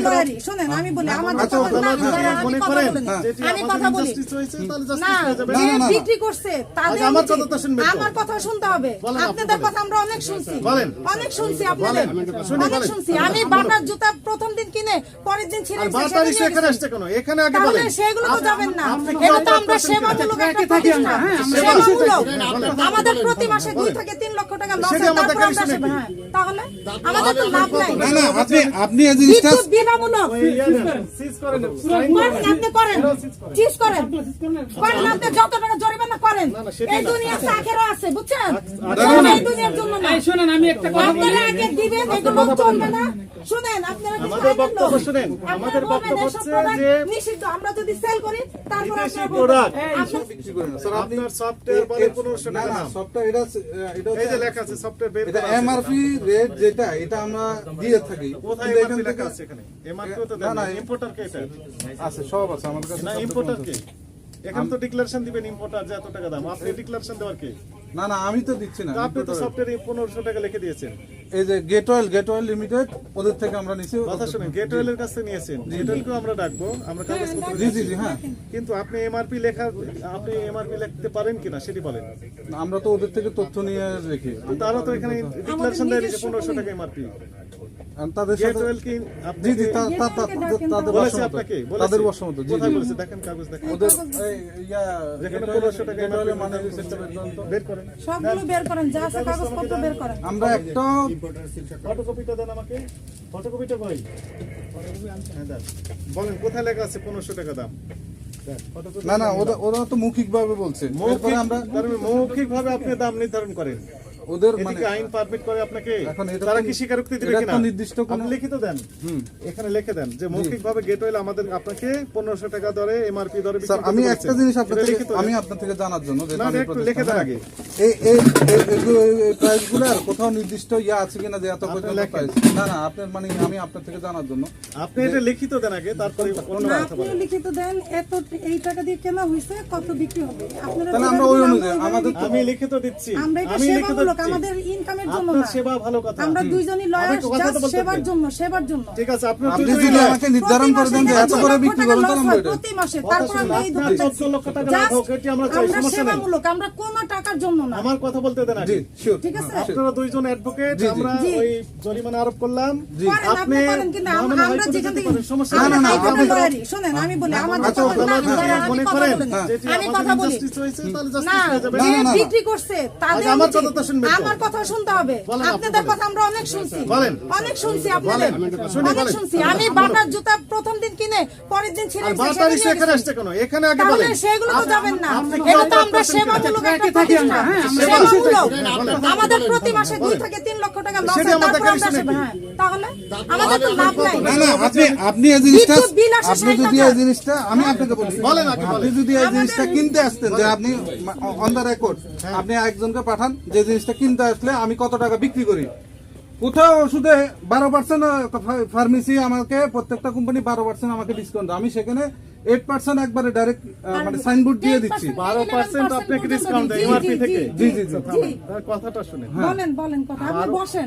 দয়ারি শুনেন আমি বলি আমাদের আমি কথা বলি না যে বিক্রি করছে তাদের আমার কথা শুনতে হবে আপনাদের কথা আমরা অনেক শুনছি আপনাদের অনেক শুনছি আমি বাটার জুতা প্রথম দিন কিনে পরের দিন ছিঁড়ে তাহলে সেগুলো তো যাবেন না এটা তো আমরা সেবামূলক একটা প্রতিষ্ঠান সেবামূলক আমাদের প্রতি মাসে 2 থেকে 3 লক্ষ টাকা লস হয় তারপর আমরা তাহলে আমাদের তো লাভ নাই না না আপনি এই জিনিসটা বিনামূলক সিজ করেন আপনি করেন চিজ করেন আপনি যত টাকা জরিমানা করেন এই দুনিয়াতে আখেরা আছে বুঝছেন এই দুনিয়ার জন্য না শুনেন আমি একটা কথা বলি আপনারা আগে দিবেন এগুলো চলবে না শুনেন আপনারা আমাদের বক্তব্য শুনেন আমাদের বক্তব্য হচ্ছে যে নিষিদ্ধ আমরা যদি সেল করি তারপর বিদেশি আপনারা প্রোডাক্ট বিক্রি করেন স্যার আপনি আপনার সফটওয়্যার বলে 1500 না টাকা না দাম সফটওয়্যার এটা এই যে লেখা আছে সফটওয়্যার বের এটা করা আছে এমআরপি রেট যেটা এটা আমরা দিয়ে থাকি কোথায় কিন্তু এমআরপি এখান লেখা থেকে আছে এখানে এমআরপি তো না, না, দেন ইম্পোর্টার কে এটা আছে সব আছে আমাদের কাছে না সব ইম্পোর্টার document কে আছে। এখানে তো ডিক্লারেশন দিবেন ইম্পোর্টার যে এত টাকা দাম আপনি ডিক্লারেশন দেওয়ার কে না না আমি তো দিচ্ছি না তো আপনি তো সফটওয়্যারে 1500 টাকা লিখে দিয়েছেন এই যে গেট অয়েল লিমিটেড ওদের থেকে আমরা নিছি কথা শুনেন গেট ওয়েলের কাছে নিয়েছেন গেট ওয়েলকেও আমরা ডাকবো আমরা কাগজপত্র জি জি জি হ্যাঁ কিন্তু আপনি এমআরপি লেখা আপনি এমআরপি লিখতে পারেন কিনা সেটি বলেন আমরা তো ওদের থেকে তথ্য নিয়ে রেখি তারা তো এখানে ডিক্লারেশন দেয় যে 1500 টাকা এমআরপি আর তাদের গেট সাথে ওয়েল কি জি জি বলেছে তাদের বর্ষমত আপনাকে তাদের বর্ষমত জি কোথায় জি বলেছে দেখেন কাগজ দেখেন ওদের এই ইয়া যেখানে গেট 1500 টাকা অয়েলের MRP মানে সিস্টেম পর্যন্ত বের করেন সবগুলো বের করেন যা আছে কাগজপত্র বের করেন আমরা একটা ফটোকপিটা দেন আমাকে ফটোকপিটা কই হ্যাঁ দেন বলেন কোথায় লেখা আছে 1500 টাকা দাম না না ওরা তো মৌখিকভাবে বলছে এরপরে আমরা মৌখিকভাবে আপনি দাম নির্ধারণ করেন ওদের মানে মানে আইন পারমিট করে আপনাকে এখন এটা তারা তো- কি স্বীকারোক্তি দিবে এটা কিনা তো নির্দিষ্ট কোনো- আপনি লিখিত দেন এখানে লিখে দেন যে মৌখিকভাবে গেট ওয়েল আমাদের আপনাকে 1500 টাকা দরে এমআরপি দরে বিক্রি স্যার করতে আমি বলেছে। একটা জিনিস এটা আপনাদের লিখিত দেন। আমি আপনার থেকে জানার জন্য যে না, আমি একটু লিখে দেন আগে। এই প্রাইসগুলো আর কোথাও নির্দিষ্ট ইয়া আছে কিনা যে এত পর্যন্ত লেখেন। প্রাইস না না আপনার মানে আমি আপনার থেকে জানার জন্য আপনি এটা লিখিত দেন আগে তারপরে অন্য না কথা আপনিও বলেন লিখিত দেন এত এই টাকা দিয়ে কেনা হইছে কত বিক্রি হবে আপনারা তাহলে আমরা ওই অনুযায়ী আমাদের তো আমি লিখিত দিচ্ছি আমরা এটা আমি লিখিত সেবামূলক দিচ্ছি আমাদের ইনকামের জন্য আপনার না সেবা ভালো কথা আমরা দুইজনই লয়ার অনেক কথা তো জাস্ট বলতে সেবার পারেন। জন্য সেবার জন্য ঠিক আছে আপনি আপনি দুজনেই যদি লয়। আমাকে নির্ধারণ করে দেন যে এত করে বিক্রি করুন তাহলে আমরা এটা প্রতি মাসে কথা তারপর শুনুন, আমরা এই আপনার দোকানটা 14 লক্ষ টাকা লাভ হোক, এটি আমরা চাই, সমস্যা নেই। সেবামূলক আমরা কোনো টাকার জন্য না আমার কথা বলতে দেন আগে জি শিওর ঠিক আছে আপনারা দুইজন অ্যাডভোকেট জি, জি। আমরা জি। ওই জরিমানা আরোপ করলাম করেন, আপনি করেন, কিন্তু মামলা আমরা হাইকোর্টে যেখান যেতে থেকে পারেন, সমস্যা আমরা নেই। না, হাইকোর্টের আপনি- লয়ারই। শোনেন আমি বলি আমাদের আচ্ছা, কথা তাহলে না, আপনি আমি মনে কথা করেন বলি। যেটি আমি আমাদের কথা বলি injustice হয়েছে, তাহলে না justice হয়ে যাবে। যে না, না, না। বিক্রি করছে তাদের আগে আমার উচিত। কথা তো শুনবেন তো। আমার কথা শুনতে হবে বলেন, আপনি আপনাদের বলেন। কথা আমরা অনেক শুনছি বলেন। অনেক শুনছি আপনাদের শুনি, অনেক বলেন। শুনছি আমি বাটার জুতা প্রথম দিন কিনে পরের দিন ছিঁড়ে আর বাটার ইস্যু এখানে আসছে কেন এখানে আগে তাহলে বলেন সেগুলো তো যাবেন না আপনি কি এটা তো অপরাধ আমরা করছেন সেবামূলক কিনা? একটা থাকি আমরা, প্রতিষ্ঠান হ্যাঁ, আমরা সেবামূলক আমাদের প্রতি মাসে 2 থেকে 3 লক্ষ টাকা লস সেটা হয় আমাদের তারপর আমরা কাছে সেবা নাকি? হ্যাঁ তাহলে আমাদের তো লাভ নাই না না আপনি এই জিনিসটা বিদ্যুৎ বিল আসে আপনি 60 যদি টাকা। এই জিনিসটা আমি আপনাকে বলি বলেন আগে, আপনি বলেন। যদি এই জিনিসটা কিনতে আসতেন যে আপনি অন দ্য রেকর্ড আপনি একজনকে পাঠান যে জিনিসটা কিনতে আসলে আমি কত টাকা বিক্রি করি কোথাও ওষুধে 12% ফার্মেসি আমাকে প্রত্যেকটা কোম্পানি 12% আমাকে ডিসকাউন্ট আমি সেখানে 8% একবারে ডাইরেক্ট মানে সাইনবোর্ড দিয়ে দিচ্ছি 12% আপনাকে ডিসকাউন্ট দেয় এমআরপি থেকে জি জি জি তার কথাটা শুনে বলেন কথা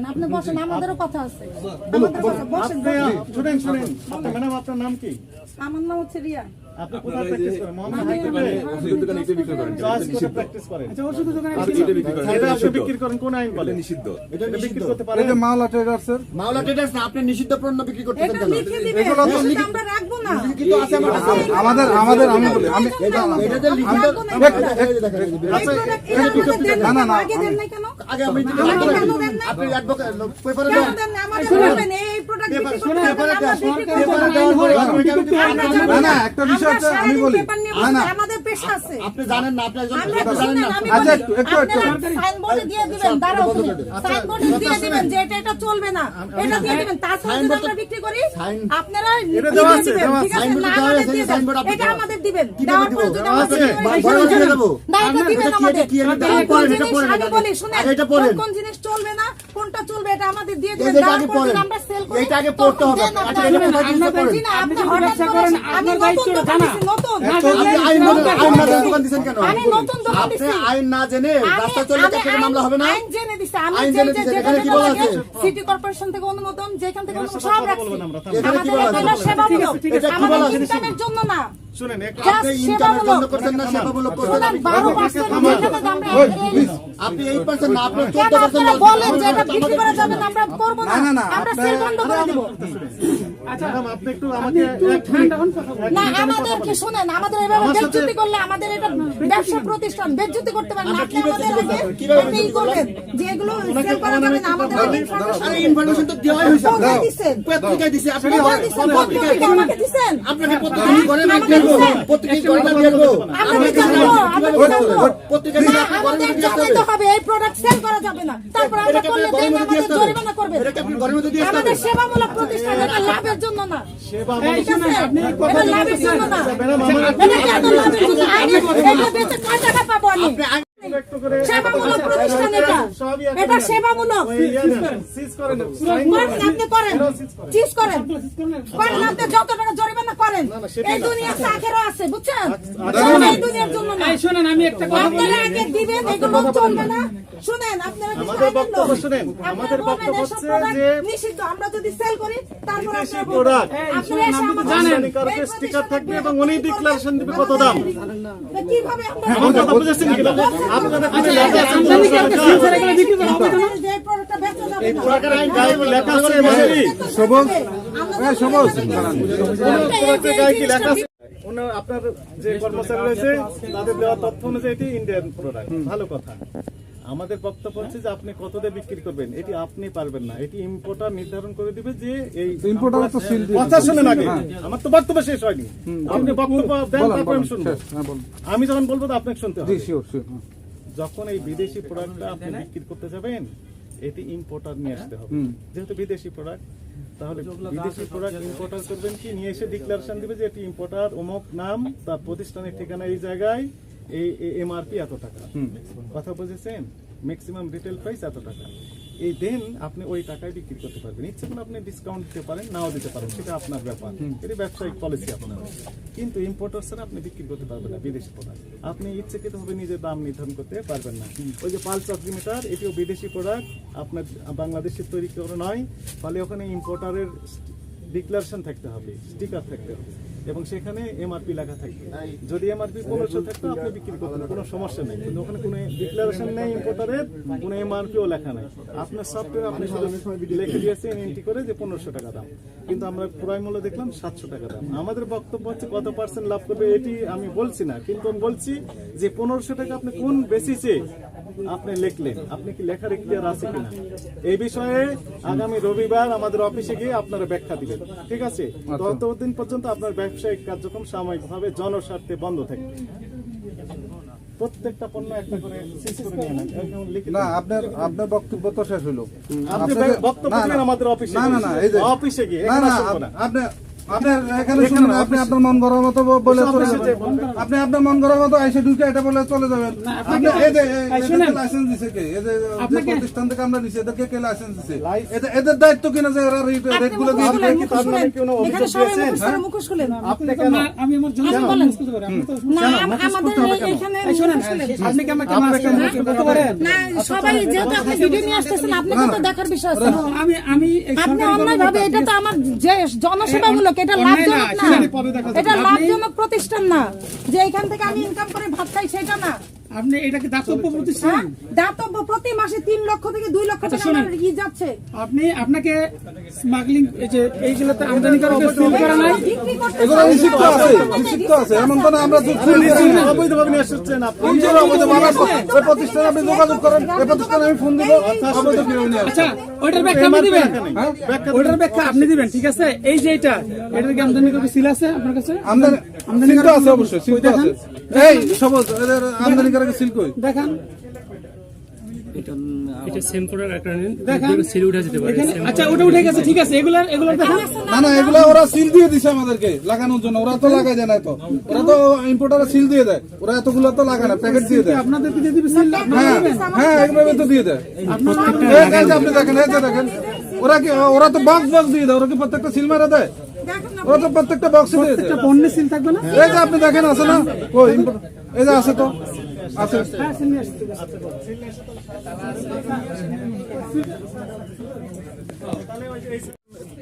আপনি বসেন আমাদেরও কথা আছে আমাদের কথা বসেন শুনেন ম্যাডাম আপনার নাম কি আমার নাম হচ্ছে রিয়া আপনি কোথায় প্র্যাকটিস করেন মোহাম্মদ হাইকোর্টে জজ কোর্টে প্র্যাকটিস করেন আচ্ছা ওষুধের দোকানে এটা আপনি বিক্রি করেন কোন আইন বলে নিষিদ্ধ এটা বিক্রি করতে এই পারেন যে মাওলা ট্রেডার্সের মাওলা ট্রেডার্স না আপনি নিষিদ্ধ পণ্য বিক্রি করতেছেন এটা কেন? লিখে দিবেন এগুলো তো ওষুধ আমরা রাখবো না লিখিত আছে আমার কাছে। আমাদের আমি বলি আমি এটা যে লিখিত না, না, না, আগে দেন নাই কেন আগে আমি আমাকে কেন দেন নাই? আপনি অ্যাডভোকেট পেপারে কেন দেন দেন না? আমাদের বলবেন, এই প্রোডাক্ট বিক্রি করতে হবে না, আমরা বিক্রি করতে পেপারে হবে না। দেওয়ার পরে আপনি আমরা জানি না, না, একটা বিষয় আমরা হচ্ছে, আমি সারাদিন বলি। পেপার নিয়ে না, না। বসে, আমাদের পেশা আছে। আপনি জানেন না আপনি একজন আমরা আপনি জানেন শুনেন, না আমি আচ্ছা, বলি, একটু। আপনারা সাইনবোর্ডে দিয়ে দিবেন, দাঁড়াও তুমি। সাইনবোর্ডে দিয়ে দিবেন যে এটা চলবে না। এটা দিয়ে দিবেন, তারপরে যদি আমরা বিক্রি করি, আপনারা এটা দিয়ে দেওয়া আছে, দিবেন, দেওয়া ঠিক আছে? সাইনবোর্ডে না, দেওয়া আমাদের আছে, দিয়ে দেন। সাইনবোর্ড আপনি এটা দেওয়া। আমাদের দিবেন। কিভাবে দেওয়ার দিব? পরে যদি আমরা আছে। বিক্রি করি, বড় দিয়ে দেবো। না, এটা দিবেন এটা কি, আমাদের। এটা কি, এটা কোন পড়েন, জিনিস এটা পড়েন, আগে বলি, শুনেন, আগে এটা পড়েন। কোন জিনিস চলবে না, কোনটা চলবে, এটা আমাদের দিয়ে এই দিবেন। যে দেওয়ার আগে পরে যদি পড়েন। আমরা সেল করি, এইটা আগে তখন পড়তে হবে। দেন আচ্ছা, আপনারা। এটা কোথায় জিনিসটা পড়েন? জি না, আপনি আপনি হঠাৎ ব্যবসা করে করেন, আমি আপনার নতুন দায়িত্ব দোকান জানা। দিছি, নতুন। নতুন আপনি আইন না জেনে দোকান দিচ্ছেন কেন? আমি নতুন দোকান আপনি দিচ্ছি। আইন না জেনে রাস্তায় চললে আমি একটা মামলা হবে না? আইন জেনে দিছি। আমি আইন যে জেনে দিছেন, এখানে কি বলা আছে? সিটি কর্পোরেশন থেকে অনুমোদন, যেখান থেকে অনুমোদন সব রাখছি। এখানে কি আমাদের বলা আছে? এটা সেবামূলক, এটা কি বলা আমাদের আছে? ইনকামের জন্য না। শুনেন আপনি ইনকামের জন্য করছেন না সেবামূলক করছেন? শুনেন, 12% যেখানে আমরা আপনি 8% না, আপনি কেন 14% আপনারা লস বলেন যে এটা বিক্রি করা যাবে না, আমরা করব না, না, না, আমরা আপনারা- সেল বন্ধ করে দিব। ম্যাডাম আপনি একটু আমাকে না, আমাদেরকে শুনেন, আমাদের এভাবে বেজ্জতি করলে আমাদের এটা ব্যবসা প্রতিষ্ঠান বেজ্জতি করতে পারেন না। আপনি আমাদের আগে আপনি ই করবেন যে এগুলো সেল করা যাবে না, আমাদের আরে ইনফরমেশন তো দেওয়াই হয়েছে। কোথায় দিছেন? পত্রিকায় দিছি, আপনি কোথায় দিছেন? পত্রিকায় আমাকে দিছেন? আপনাকে পত্রিকা করে না দেখবো, পত্রিকা করে না দেখবো, আমরা জানবো, আমরা জানবো। পত্রিকা না, দিয়ে আপনি করে আমাদের না দিয়ে জানাইতে হবে এই প্রোডাক্ট সেল করা যাবে না। তারপর আমরা এটাকে করলে আপনি দেন গণমুখী আমাদের দিয়ে জরিমানা করবেন। এটাকে আপনি ঘরের মধ্যে দিয়ে আসতে আমাদের হবে। সেবামূলক প্রতিষ্ঠান, এটা লাভের জন্য না। সেবা ঠিক আছে? এটা লাভের জন্য না। এটা কেন লাভের জন্য? আমি এটা বেচে কয় টাকা পাবো আমি? একটু করে সেবামূলক প্রতিষ্ঠান এটা। এটা সেবামূলক। সিজ করেন করেন, আপনি করেন। চিজ করেন। করেন, আপনি যত টাকা জরিমানা করেন। এই দুনিয়ার আখেরও আছে, বুঝছেন? এই দুনিয়ার জন্য না। শোনেন, আমি একটা কথা বলি। আপনারা আগে দিবেন, এগুলো চলবে না। শুনেন, আপনারা যদি আমাদের আইনের বক্তব্য লোক, শুনেন। আপনারা আমাদের বলবেন বক্তব্য এসব হচ্ছে product যে নিষিদ্ধ। আমরা যদি সেল করি, তারপর বিদেশি আপনারা প্রোডাক্ট বলবেন। আপনারা এসে আমাদের আমদানিকারকের স্টিকার থাকবে এবং উনি ডিক্লারেশন দিবে কত দাম। কিভাবে আমার কথা বুঝেছেন কি? আপনাদের কোনো লেখা আছে? আমদানিকারকে সিল ছাড়া এগুলো বিক্রি করা হবে না। যে প্রোডাক্টটা বেচা যাবে না। পুরাকার আইন গায়ে লেখা আছে এমআরপি? সবুজ আমরা এই সবুজ পুরাকার গায়ে কি লেখা আছে? ওনার আপনার যে কর্মচারী রয়েছে তাদের দেওয়া তথ্য অনুযায়ী এটি ইন্ডিয়ান প্রোডাক্ট, ভালো কথা। আমাদের বক্তব্য হচ্ছে যে আপনি কত দিয়ে বিক্রি করবেন এটি আপনি পারবেন না, এটি ইম্পোর্টার নির্ধারণ করে দিবে যে এই ইম্পোর্টার তো সিল দিয়ে কথা শুনেন আগে, আমার তো বক্তব্য শেষ হয়নি। আপনি বক্তব্য দেন, বলেন, তারপর আমি বলেন, শুনবো। শেষ, হ্যাঁ, বলেন। আমি যখন বলবো তো আপনাকে শুনতে জি হবে। শিওর শিওর যখন এই বিদেশি প্রোডাক্টটা আপনি বিক্রি করতে যাবেন এটি ইম্পোর্টার নিয়ে আসতে হবে, যেহেতু বিদেশি প্রোডাক্ট। তাহলে বিদেশি প্রোডাক্ট ইম্পোর্টার করবেন কি, নিয়ে এসে ডিক্লারেশন দিবে যে এটি ইম্পোর্টার, অমুক নাম, তার প্রতিষ্ঠানের ঠিকানা এই জায়গায়, এই এমআরপি এত টাকা। কথা বুঝেছেন? ম্যাক্সিমাম রিটেল প্রাইস এত টাকা। এই দেন আপনি ওই টাকায় বিক্রি করতে পারবেন। ইচ্ছে করে আপনি ডিসকাউন্ট দিতে পারেন, নাও দিতে পারেন, সেটা আপনার ব্যাপার, এটি ব্যবসায়িক পলিসি আপনার। কিন্তু ইম্পোর্টার ছাড়া আপনি বিক্রি করতে পারবেন না বিদেশি প্রোডাক্ট। আপনি ইচ্ছাকৃতভাবে নিজের দাম নির্ধারণ করতে পারবেন না। ওই যে পালস অক্সিমিটার, এটিও বিদেশি প্রোডাক্ট, আপনার বাংলাদেশের তৈরি করে নয়, ফলে ওখানে ইম্পোর্টারের ডিক্লারেশন থাকতে হবে, স্টিকার থাকতে হবে এবং সেখানে এমআরপি লেখা থাকবে। যদি এমআরপি 1500 থাকতো আপনি বিক্রি করতেন, কোনো সমস্যা নেই। কিন্তু ওখানে কোনো ডিক্লারেশন নেই ইম্পোর্টারের, কোনো এমআরপিও লেখা নাই। আপনার সফটওয়্যার আপনি শুধু লিখে দিয়েছেন এন্ট্রি করে যে 1500 টাকা দাম, কিন্তু আমরা ক্রয় মূল্য দেখলাম 700 টাকা দাম। আমাদের বক্তব্য হচ্ছে কত পার্সেন্ট লাভ করবে এটি আমি বলছি না, কিন্তু আমি বলছি যে 1500 টাকা আপনি কোন বেসিসে আপনি লিখলেন, আপনি কি লেখার এখতিয়ার আছে কিনা এই বিষয়ে আগামী রবিবার আমাদের অফিসে গিয়ে আপনারা ব্যাখ্যা দিবেন, ঠিক আছে? ততদিন পর্যন্ত আপনার ব্যবসায়িক কার্যক্রম সাময়িকভাবে জনস্বার্থে বন্ধ থাকবে। প্রত্যেকটা পণ্য একটা করে সিজ করে নিয়ে নেন, একদম লিখে না দিন। আপনার বক্তব্য তো শেষ হলো। আপনি আপনাকে- বক্তব্য না, দিবেন না, আমাদের অফিসে না, না, না, এই যে- অফিসে গিয়ে, না এখানে না আসবো না। আপনার এখানে শুনুন, আপনি আপনার মন করার মতো বলে চলে অফিসে যাবেন। যে বলবেন। আপনি আপনার মন করার মতো এসে ঢুকে এটা বলে চলে যাবেন। আপনি লাইসেন্স দিছে কে? এদের যে প্রতিষ্ঠান থেকে আমরা নিছি এদেরকে কে লাইসেন্স দিছে? এদের দায়িত্ব কিনা যে ওরা রেট গুলো দিয়ে দিবে? কি তার নামে কোনো এখানে অভিযোগ সবাই দিয়েছেন? মুখোশ করে মুখোশ খুলেন। আপনি কেন আমি আমার জন্য বলেন। বুঝতে পারি, আপনি তো না, আমাদের এখানে শোনেন, মুখোশ খুলেন। আপনি কি আমাকে মাস্ক করতে পারেন? না, সবাই যেহেতু আপনি ভিডিও নিয়ে আসতেছেন, আপনাকে তো দেখার বিষয় আছে। আমি আপনি অন্যায় ভাবে, এটা তো আমার যে জনসেবামূলক, এটা লাভজনক না, এটা লাভজনক প্রতিষ্ঠান না যে এখান থেকে আমি ইনকাম করে ভাত খাই, সেটা না। আপনি এটাকে দাতব্য প্রতিষ্ঠান। হ্যাঁ, দাতব্য প্রতি মাসে 3 লক্ষ থেকে 2 লক্ষ টাকা শোনেন। আমার ই যাচ্ছে। আপনাকে স্মাগলিং, এই যে এইগুলোতে আমদানি করে সিল করা নাই। বিক্রি করতে এগুলো নিষিদ্ধ আছে, নিষিদ্ধ আছে। এমন তো না আমরা অবৈধভাবে নিয়ে আসছেন আপনি। ওই প্রতিষ্ঠানে আপনি যোগাযোগ করেন, এই প্রতিষ্ঠানে আমি ফোন দিব, অবৈধ কেউ নিয়ে আসবে। আচ্ছা, ওইটার ব্যাখ্যা আপনি দিবেন। ওইটার ব্যাখ্যা আপনি দিবেন, ঠিক আছে? এই যে এটার কি আমদানি করে সিল আছে আপনার কাছে? আমদানি সিল তো আছে, অবশ্যই সিল তো আছে। এই সবুজ এদের আমদানি করে সিল কই? দেখান, এটা সেম প্রোডাক্ট একটা নেন, দেখান। সিল উঠে যেতে পারে। এখানে আচ্ছা, ওটা উঠে গেছে, ঠিক আছে। এগুলার দেখান। না না, এগুলা ওরা সিল দিয়ে দিছে আমাদেরকে লাগানোর জন্য। ওরা তো লাগাই দেয় না, তো ওরা তো ইম্পোর্টারে সিল দিয়ে দেয়। ওরা এতগুলো তো লাগায় না, প্যাকেট দিয়ে দেয়। আপনাদেরকে দিয়ে দিবে সিল? হ্যাঁ হ্যাঁ, এইভাবে তো দিয়ে দেয়। এই যে আপনি দেখেন, এই যে দেখেন, ওরা তো বক্স দিয়ে দেয়। ওরা কি প্রত্যেকটা সিল মারা দেয়? দেখেন না ও তো প্রত্যেকটা বক্সে দিয়েছে। একটা পণ্যের সিল থাকবে না? এই যে আপনি দেখেন আছে না, ও এই যে আছে তো আছে। হ্যাঁ, সিল নিয়ে আসছি।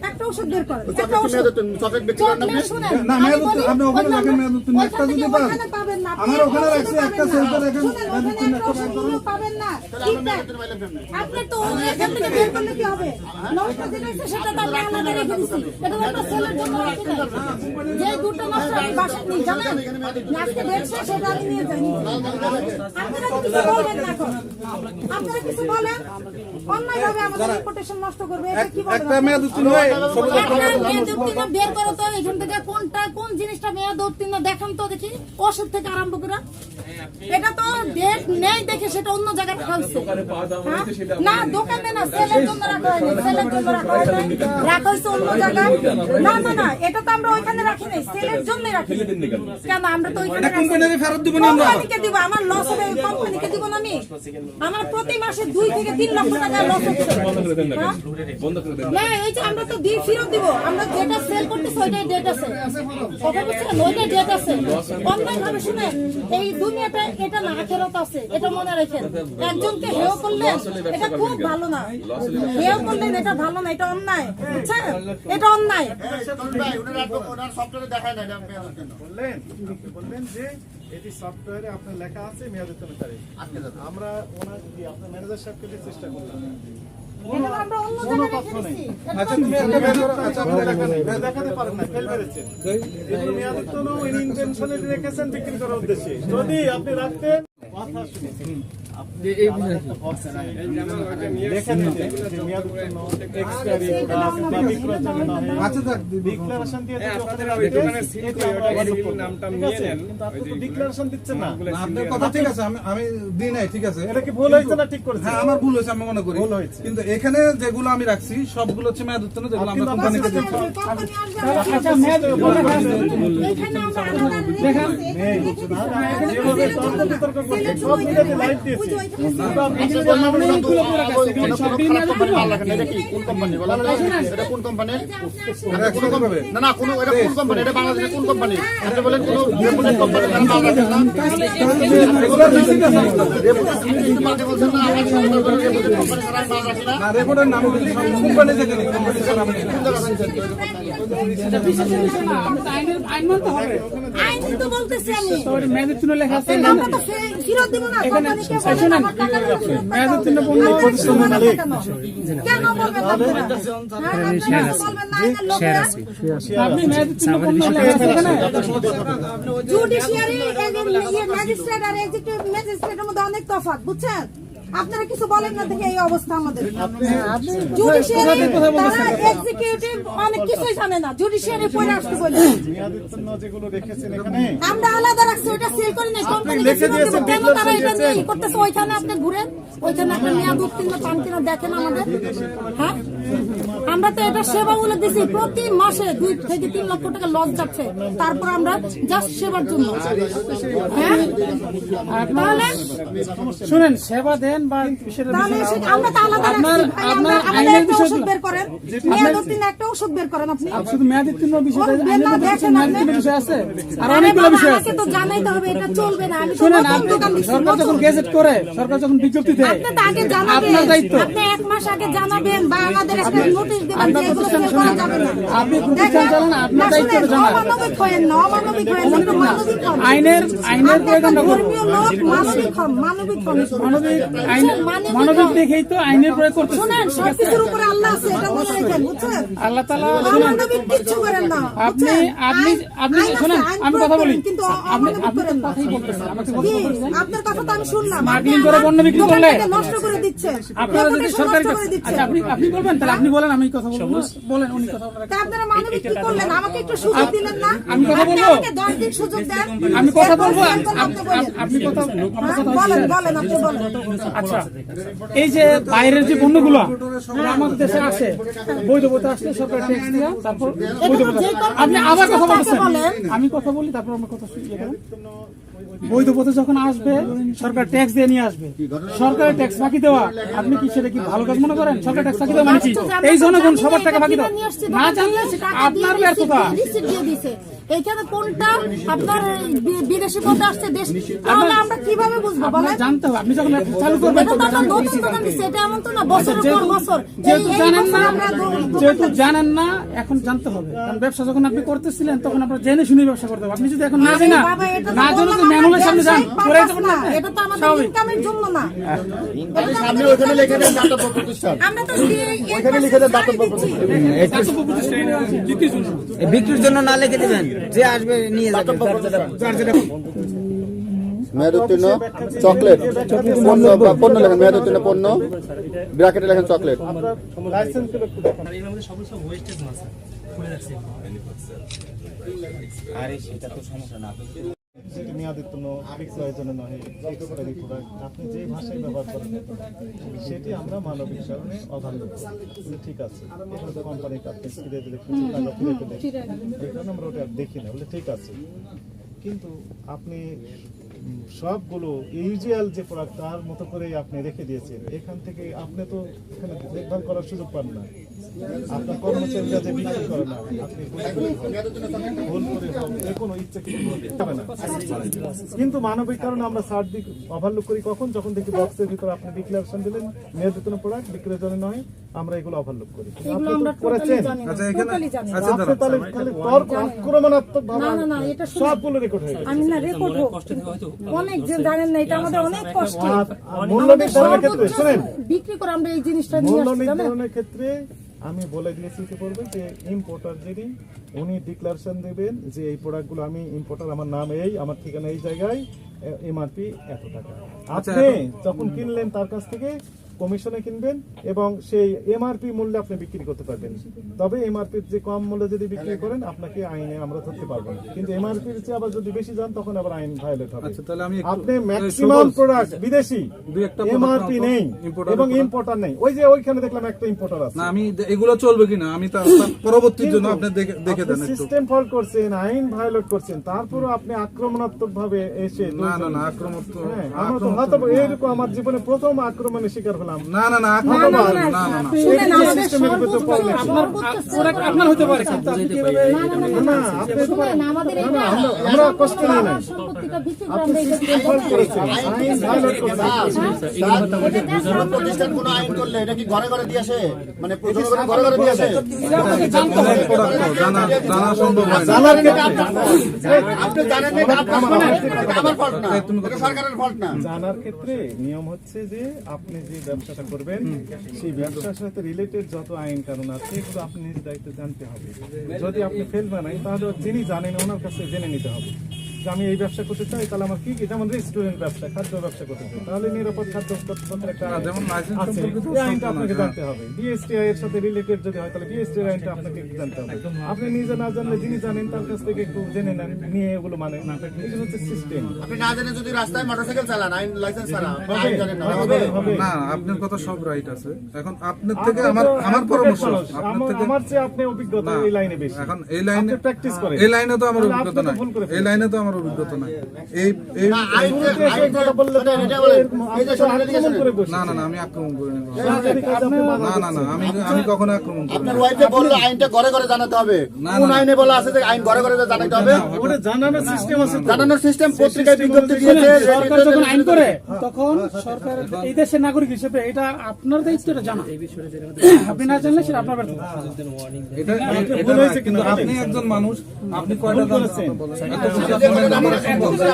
একটা ওষুধ বের করেন, একটা ওষুধ চকলেট বিক্রি করেন আপনি? চকলেট শুনেন না, আমি মেয়াদুত্তীন, বলি, আপনি ওখানে ওই রাখেন না, মেয়াদুত্তীন, ওইখান একটা থেকে যদি পান। ওখানে পাবেন না, আমার আপনি ওখানে একটা রাখছি, ওষুধ একটা পাবেন সেলফে না। রাখেন, শুনেন, ওখানে মেয়াদুত্তীন একটা একটা ওষুধ পাবেন না, ঠিক না? আপনি তো এখান থেকে বের করলে কি হবে? নষ্ট দিন হয়েছে, সেটা তো আমি আলাদা রেখে দিছি। এটা তো একটা সেলের জন্য রাখি নাই। যে দুটো নষ্ট আমি বাসায় নিই, জানেন? আজকে দেখছে, সেটা আমি নিয়ে যাই। আপনারা কিছু বলবেন না এখন। আপনারা কিছু বলেন, অন্যায়ভাবে আমাদের রেপুটেশন নষ্ট করবে, এটা কি বলেন? একটা মেয়াদুত্তীন হয় সবুজ একটা আপনারা মেয়াদ উত্তীর্ণ বের করো তো, এখান থেকে কোন জিনিসটা মেয়াদ উত্তীর্ণ দেখান তো দেখি, ওষুধ থেকে আরম্ভ করে। এটা তো ডেট নেই দেখে সেটা অন্য জায়গায় রাখা হয়েছে। হ্যাঁ? না, দোকানে না, সেলের জন্য রাখা হয়নি, সেলের জন্য রাখা হয়নি, রাখা হয়েছে অন্য জায়গায়। না না না, এটা তো আমরা ওইখানে রাখি নাই, সেলের জন্য রাখি। কেন আমরা তো ওইখানে রাখি। কোম্পানিকে ফেরত দিব না আমরা। কোম্পানিকে দিব, আমার লস হবে, কোম্পানিকে দিব না আমি। আমার প্রতি মাসে 2 থেকে 3 লক্ষ টাকা লস হচ্ছে। হ্যাঁ? না, এই যে আমরা তো দিয়ে ফেরত দিব, আমরা যেটা সেল করতেছি ওইটাই ডেট আছে। কথা বুঝছেন, ওইটাই ডেট আছে। অনলাইন ভাবে শুনেন, এই দুনিয়াটা এটা না, আখেরাত আছে, এটা মনে রাখেন। একজনকে হেয় করলেন, এটা খুব ভালো না। হেয় করলেন, এটা ভালো না, এটা অন্যায়, বুঝছেন? এটা অন্যায়। ওনার সফটওয়্যারে দেখায় না এটা মেয়াদের জন্য। বললেন, আপনি বললেন যে এটি সফটওয়্যারে আপনার লেখা আছে মেয়াদোত্তীর্ণ তারিখ। আমরা ওনার কি আপনার ম্যানেজার সাহেবকে দিয়ে চেষ্টা করলাম, এটা তো আমরা অন্য জায়গায় রেখে দিছি। আচ্ছা তুমি একটা বের করো, আচ্ছা আপনি দেখা নেই, দেখাতে পারেন না, ফেল মেরেছেন। এগুলো মেয়াদোত্তীর্ণ ইনটেনশনে রেখেছেন বিক্রি করার উদ্দেশ্যে। যদি আপনি রাখতেন, কথা শুনে আপনি আলাদা box লেখেন যে মেয়াদোত্তীর্ণ, expiry product বা বিক্রয়ের জন্য নয়। আচ্ছা যাক, ডিক্লারেশন দিয়ে যদি ওখানে রাখতেন, নামটা নিয়ে নেন, কিন্তু আপনি তো ডিক্লারেশন দিচ্ছেন না। আপনার কথা ঠিক আছে, আমি দিই নাই, ঠিক আছে। এটা কি ভুল হয়েছে না ঠিক করেছে? হ্যাঁ, আমার ভুল হয়েছে, আমি মনে করি ভুল হয়েছে। কিন্তু এখানে যেগুলো আমি রাখছি সবগুলো হচ্ছে মেয়াদোত্তীর্ণ, যেগুলো আমরা কিন্তু কোম্পানিকে আপনার দিচ্ছি। কোম্পানি আসবে, আচ্ছা, মেয়াদ উত্তীর্ণ লেখা আছে। এখানে আমরা আলাদা দেখেন। যেভাবে তর্ক বিতর্ক করছে, সব মিলে লাইভ দিয়েছে। সব দিন মেয়াদ উত্তীর্ণ। এটা কি কোন কোম্পানি বলেন তো? এটা কোন কোম্পানি? এটা কোন কোম্পানি? না না, কোন এটা কোন কোম্পানি? এটা বাংলাদেশের কোন কোম্পানি? আপনি বলেন কোন রেপুটেড কোম্পানি? না বাংলাদেশ না। রেপুটেড কোম্পানি বলছেন না, আমার রেপুটেড কোম্পানি ছাড়া মাল রাখি না। না, রেকর্ডের নাম হচ্ছে কোম্পানি থেকে নিই, কোম্পানি ছাড়া আমি নিই না। এটা বিশেষের বিষয় না, আপনি তো আইন মানতে হবে। আইন তো বলতেছি আমি। তো ওই মেয়াদ উত্তীর্ণ লেখা আছে। আমরা তো ফেরত দিব না, কোম্পানিকে বলেন আমার টাকা দিন। মেয়াদ উত্তীর্ণ পণ্য কেন বলবেন আপনারা? হ্যাঁ, আপনারা বলবেন না, আইনের লোকেরা। আপনি মেয়াদ উত্তীর্ণ পণ্য লেখা আছে এখানে। জুডিশিয়ারি ম্যাজিস্ট্রেট আর এক্সিকিউটিভ ম্যাজিস্ট্রেটের মধ্যে অনেক তফাৎ, বুঝছেন? আপনারা কিছু বলেন না দেখে এই অবস্থা আমাদের। জুডিশিয়ারি তারা এক্সিকিউটিভ অনেক কিছুই জানে না, জুডিশিয়ারি পড়ে আসতে বলে। মেয়াদোত্তীর্ণ যেগুলো রেখেছেন এখানে, আমরা আলাদা রাখছি, ওটা সেল করি না, কোম্পানিকে ফেরত দেব। কেন তারা এটা নিয়ে ই করতেছে? ওইখানে আপনি ঘুরেন, ওইখানে আপনি মেয়াদ উত্তীর্ণ পান কিনা দেখেন আমাদের। হ্যাঁ, আমরা তো এটা সেবা বলে দিছি, প্রতি মাসে 2 থেকে 3 লক্ষ টাকা লস যাচ্ছে, তারপর আমরা জাস্ট সেবার জন্য। হ্যাঁ, তাহলে শুনেন, সেবা দেন বা সেটা তাহলে বিষয় না। আমরা তো আলাদা রাখছি। ভাই, আপনার আমাদের আইনের একটা বিষয় ওষুধ বের করেন, মেয়াদ উত্তীর্ণ একটা ওষুধ বের করেন আপনি। শুধু মেয়াদ উত্তীর্ণ বিষয়টা না, আইনের মধ্যে দেখেন মেয়াদ আপনি। উত্তীর্ণ বিষয় আছে, আর আরে অনেকগুলো বাবা, বিষয় আমাকে আছে। তো জানাইতে হবে, এটা চলবে না। আমি তো শুনেন, নতুন আপনি দোকান দিচ্ছি, সরকার যখন নতুন। গেজেট করে, সরকার যখন বিজ্ঞপ্তি দেয়, আপনি তো আগে জানাবেন, আপনার দায়িত্ব। আপনি 1 মাস আগে জানাবেন বা আমাদের একটা নোটিশ দেবেন যে এগুলো সেল করা যাবে না। আপনি প্রতিষ্ঠান চালান, আপনার দায়িত্ব শুনেন, জানা। অমানবিক হয়েন না, অমানবিক হয়েন না, একটু মানবিক হন। আইনের প্রয়োগ আমরা করবো। ধর্মীয় লোক, মানবিক হন, মানবিক হন। মানবিক দেখেই তো আইনের প্রয়োগ করতে। শুনেন, সবকিছুর উপরে আল্লাহ আছে, এটা মনে রাখেন, বুঝছেন? আল্লাহ তাআলা শুনেন, অমানবিক কিচ্ছু করেন না, আপনি বুঝছেন? আপনি আপনি আইন আছে, শুনেন, আইন আমি প্রয়োগ কথা বলি, করেন, কিন্তু আপনি অমানবিক আপনি করেন না। কথাই বলতেছেন, আমাকে কথা কি? বলতেছেন। আপনার কথা তো আমি শুনলাম। মার্কিং আপনি করে আমার পণ্য বিক্রি করলে দোকানটাকে নষ্ট করে দিচ্ছেন, আপনারা যদি reputation সরকারি নষ্ট করে দিচ্ছেন। আচ্ছা, আপনি বলবেন, তাহলে আপনি বলেন, আমি কথা বলবো। বলেন, উনি কথা বলেন। তা আপনারা মানবিক কি করলেন? আমাকে একটু সুযোগ দিলেন না? আমি কথা আপনি বলবো? আমাকে 10 দিন সুযোগ দেন। আমি কথা এরপর বলবো, সেল করলে আপনি বলেন। আপনি কথা আমার কথা বলেন, হচ্ছে। বলেন, আপনি বলেন। আচ্ছা, এই যে বাইরের যে পণ্যগুলো আমাদের দেশে আসে, বৈধ পথে আসলে সরকার ট্যাক্স দিয়া, তারপর বৈধ পথে। আপনি আবার কথা বলছেন, আমি কথা বলি, তারপর আমার কথা শুনিয়ে দেবেন। বৈধ পথে যখন আসবে, সরকার ট্যাক্স দিয়ে নিয়ে আসবে, সরকারের ট্যাক্স ফাঁকি দেওয়া, আপনি কি সেটা কি ভালো কাজ মনে করেন? সরকার ট্যাক্স ফাঁকি দেওয়া মানে কি? এই জন্য বোন সবার টাকা বাকি দাও না জানলে আপনার ব্যর্থতা। রিসিপ্ট দিয়ে দিছে এইখানে কোনটা আপনার বিদেশি কোনটা আসছে দেশ, তাহলে আমরা কিভাবে বুঝবো বলেন? আপনার জানতে হবে, আপনি যখন চালু করবেন এটা তো আমরা নতুন দোকান দিছি, এটা এমন তো না বছরের পর বছর। যেহেতু এই জানেন বছর না, আমরা যেহেতু জানেন না এখন জানতে হবে। কারণ ব্যবসা যখন আপনি করতেছিলেন তখন আপনার জেনে শুনে ব্যবসা করতে হবে। আপনি যদি এখন না জানেন বাবা, এটা তো না জানেন বললাম ম্যানুয়ালের সামনে যান ব্যবসায়িক করে purpose যাবেন না, না, এটা তো আমাদের স্বাভাবিক। ইনকামের জন্য না। আপনি সামনে ওইখানে লিখে দেন দাতব্য প্রতিষ্ঠান, আমরা তো ওইখানে লিখে দেন দাতব্য প্রতিষ্ঠান। বিক্রির জন্য না লিখে দিবেন, যে আসবে নিয়ে যাবে। মেয়াদ উত্তীর্ণ চকলেট পণ্য বা পণ্য লেখেন, মেয়াদ উত্তীর্ণ পণ্য ব্র্যাকেটে লেখেন চকলেট। লাইসেন্স গুলো একটু দেখান। যেটি মেয়াদোত্তীর্ণ বিক্রয়ের জন্য নয়, এক্সপায়ারি প্রোডাক্ট আপনি যে ভাষায় ব্যবহার করেন সেটি আমরা মানবিক কারণে অধান্য করি। ঠিক আছে, এটা কোম্পানিকে আপনি ফিরে দিলে কিছু টাকা ফিরে পেলে, এই কারণে আমরা ওটা দেখি না, বলে ঠিক আছে। কিন্তু আপনি সবগুলো ইউজুয়াল যে প্রোডাক্ট তার মতো করে আপনি রেখে দিয়েছেন, এখান থেকে আপনি তো এখানে দেখভাল করার সুযোগ পান না, আপনার কর্মচারীরা যে বিক্রি করে না, আপনি ভুল করে যে কোনো ইচ্ছে হবে না। কিন্তু মানবিক কারণে আমরা ছাড় দিক ওভারলুক করি কখন, যখন দেখি বক্সের ভিতরে আপনি ডিক্লারেশন দিলেন মেয়াদের কোনো প্রোডাক্ট বিক্রির জন্য নয়, আমরা এগুলো ওভারলুক করি। আপনি তো করেছেন, আচ্ছা এখানে আচ্ছা আপনি দাঁড়ান। তাহলে খালি তর্ক আক্রমণাত্মক ভাবে না, না, না, এটা শুনুন। সবগুলো রেকর্ড হয়ে গেছে। আমি না রেকর্ড হোক, অনেক যে জানেন না, এটা আমাদের অনেক কষ্ট। মূল্য নির্ধারণের ক্ষেত্রে শুনেন, বিক্রি করে আমরা এই জিনিসটা নিয়ে মূল্য আসছি, জানেন? নির্ধারণের ক্ষেত্রে আমি বলে দিয়েছি পড়বে যে ইম্পোর্টার যিনি উনি ডিক্লারেশন দেবেন যে এই প্রোডাক্টগুলো আমি ইম্পোর্টার, আমার নাম এই, আমার ঠিকানা এই জায়গায়, এমআরপি এত টাকা। আপনি যখন কিনলেন তার কাছ থেকে কমিশনে কিনবেন এবং সেই এমআরপি মূল্যে আপনি বিক্রি করতে পারবেন। তবে এমআরপির যে কম মূল্যে যদি বিক্রি করেন আপনাকে আইনে আমরা ধরতে পারবো না, কিন্তু এমআরপির চেয়ে আবার যদি বেশি যান তখন আবার আইন ভায়োলেট হবে। আচ্ছা তাহলে আমি একটু- আপনি ম্যাক্সিমাম প্রোডাক্ট বিদেশি, দুই একটা এমআরপি product নেই importer এবং product। ইম্পোর্টার নেই। ওই যে ওইখানে দেখলাম একটা ইম্পোর্টার আছে। না আমি এগুলো চলবে কিনা আমি তার পরবর্তীর জন্য আপনি দেখে দেন একটু। সিস্টেম ফল্ট করছেন, আইন ভায়োলেট করছেন, তারপরও আপনি আক্রমণাত্মক ভাবে এসে না না না আক্রমণ তো হ্যাঁ, আমরা তো হয়তো এইরকম আমার জীবনে প্রথম আক্রমণের শিকার হলাম। না না না না, আক্রমণ না, না না, না না শুনেন, এই আমাদের সিস্টেমের ভিতরে সর্বোচ্চ- পড়লে- সর্বোচ্চ ওরা আপনার হতে পারে কিন্তু আপনি কিভাবে না, না, না, না, না, না, আপনি শুনেন, আমাদের এটা আমরা কষ্ট নিই না। সম্পত্তিটা বিক্রি করে আপনি আমরা এটা সিস্টেম ফল্ট করেছেন, আইন ভায়োলেট করেছেন। প্রতিষ্ঠান কোনো আইন করলে এটা কি ঘরে ঘরে দিয়ে আসে, মানে জনগণের ঘরে ঘরে দিয়ে আসে? অনেক প্রোডাক্ট জানা জানা সম্ভব হয় না। জানার ক্ষেত্রে আপনি জানেন না, এটা আমার ফল্ট না, এটা সরকারের ফল্ট না। জানার ক্ষেত্রে নিয়ম হচ্ছে যে আপনি যে ব্যবসাটা করবেন সেই ব্যবসার সাথে রিলেটেড যত আইন কানুন আছে এগুলো আপনি নিজ দায়িত্বে জানতে হবে। যদি আপনি ফেল বানাই তাহলে যিনি জানেন ওনার কাছে জেনে নিতে হবে যে আমি এই ব্যবসা করতে চাই, তাহলে আমার কি যেমন রেস্টুরেন্ট ব্যবসা, খাদ্য ব্যবসা করতে চাই, তাহলে নিরাপদ খাদ্য পত্রের একটা আইন যেমন লাইসেন্স আছে, সম্পর্কিত এই আইনটা আপনাকে হ্যাঁ। জানতে হবে। বিএসটিআই এর সাথে রিলেটেড যদি হয় তাহলে বিএসটিআই আইনটা আপনাকে একটু জানতে হবে। আপনি নিজে না জানলে যিনি জানেন তার কাছ থেকে একটু জেনে নেন, নিয়ে এগুলো মানে এগুলো হচ্ছে সিস্টেম। আপনি না জেনে যদি রাস্তায় মোটরসাইকেল চালান, আইন লাইসেন্স ছাড়া, আইন জানেন না, হবে, হবে? হবে। না আপনার কথা সব রাইট আছে। এখন আপনার থেকে আমার পরামর্শ আপনার থেকে আমার চেয়ে আপনি অভিজ্ঞতা না, এই লাইনে বেশি। এখন এই লাইনে আপনি প্র্যাকটিস করেন। এই লাইনে তো আমার তাহলে অভিজ্ঞতা আপনি তো নাই, ভুল করে এই লাইনে তো আমার অভিজ্ঞতা নাই। এই এই না, আইন যে- শুরুতে আইন এসে কথা বললে তো এটা বলেন, এই যে আপনি তো আক্রমণ করে বসেছেন। না না না আমি আক্রমণ করি না। সরকারি কাজে আপনি বাধা না না না আমি কখনো আক্রমণ করি না। আপনার ওয়াইফে বললো আইনটা ঘরে ঘরে জানাতে হবে, না, কোন না। আইনে বলা আছে যে আইন ঘরে ঘরে জানাতে হবে? ওটা জানানোর সিস্টেম আছে তো। জানানোর সিস্টেম পত্রিকায় বিজ্ঞপ্তি দিয়েছে। সরকার যখন আইন করে তখন সরকার এই দেশের নাগরিক হিসেবে এটা আপনার দায়িত্ব এটা জানা। আপনি না জানলে সেটা আপনার ব্যর্থতা। এটা ভুল হয়েছে কিন্তু কিন্তু আপনি একজন মানুষ, আপনি কয়টা ভুল করেছেন। বলেন এত কিছু আপনার